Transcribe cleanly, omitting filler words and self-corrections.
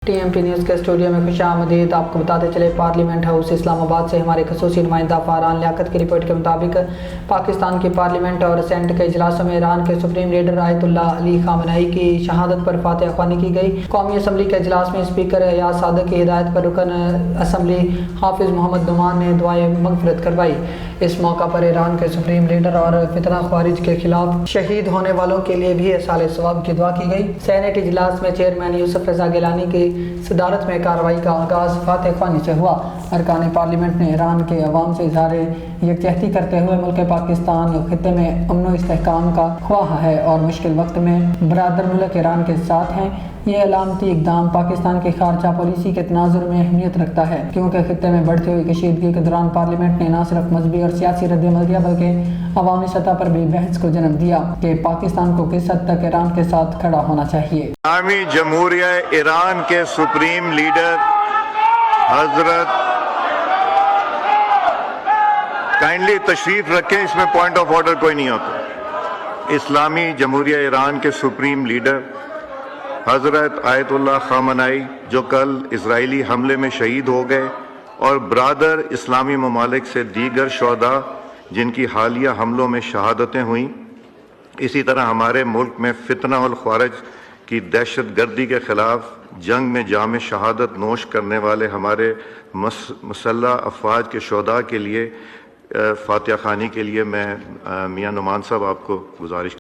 TMT news کے studio میں خوش آمدید۔ آپ کو بتاتے چلے پارلیمنٹ ہاؤس اسلام آباد سے ہمارے خصوصی نمائندہ فاران لیاقت کی رپورٹ کے مطابق پاکستان کی پارلیمنٹ اور سینٹ کے اجلاسوں میں ایران کے سپریم لیڈر آیت اللہ علی خامنہئی کی شہادت پر فاتحہ خوانی کی گئی۔ قومی اسمبلی کے اجلاس میں اسپیکر ایاز صادق کی ہدایت پر رکن اسمبلی حافظ محمد نعمان نے دعائے مغفرت کروائی۔ اس موقع پر ایران کے سپریم لیڈر اور فتنہ خوارج کے خلاف شہید ہونے والوں کے لیے بھی ایصال ثواب کی دعا کی گئی۔ سینٹ اجلاس میں چیئرمین یوسف رضا گیلانی کی صدارت میں کارروائی کا آغاز فاتح خوانی سے ہوا۔ ارکان پارلیمنٹ نے ایران کے عوام سے اظہار یکجہتی کرتے ہوئے ملک پاکستان خطے میں امن و استحکام کا خواہاں ہے اور مشکل وقت میں برادر ملک ایران کے ساتھ ہیں۔ یہ علامتی اقدام پاکستان کی خارجہ پالیسی کے تناظر میں اہمیت رکھتا ہے، کیونکہ خطے میں بڑھتی ہوئی کشیدگی کے دوران پارلیمنٹ نے نہ صرف مذہبی اور سیاسی رد عمل دیا بلکہ عوامی سطح پر بھی بحث کو جنم دیا کہ پاکستان کو کس حد تک ایران کے ساتھ کھڑا ہونا چاہیے۔ اسلامی جمہوریہ ایران کے سپریم لیڈر حضرت کائنڈلی تشریف رکھیں، اس میں پوائنٹ آف آرڈر کوئی نہیں ہوتا۔ اسلامی جمہوریہ ایران کے سپریم لیڈر حضرت آیت اللہ خامنہئی جو کل اسرائیلی حملے میں شہید ہو گئے، اور برادر اسلامی ممالک سے دیگر شہداء جن کی حالیہ حملوں میں شہادتیں ہوئیں۔ اسی طرح ہمارے ملک میں فتنہ الخوارج کی دہشت گردی کے خلاف جنگ میں جام شہادت نوش کرنے والے ہمارے مسلح افواج کے شہداء کے لیے فاتحہ خوانی کے لیے میں میاں نعمان صاحب آپ کو گزارش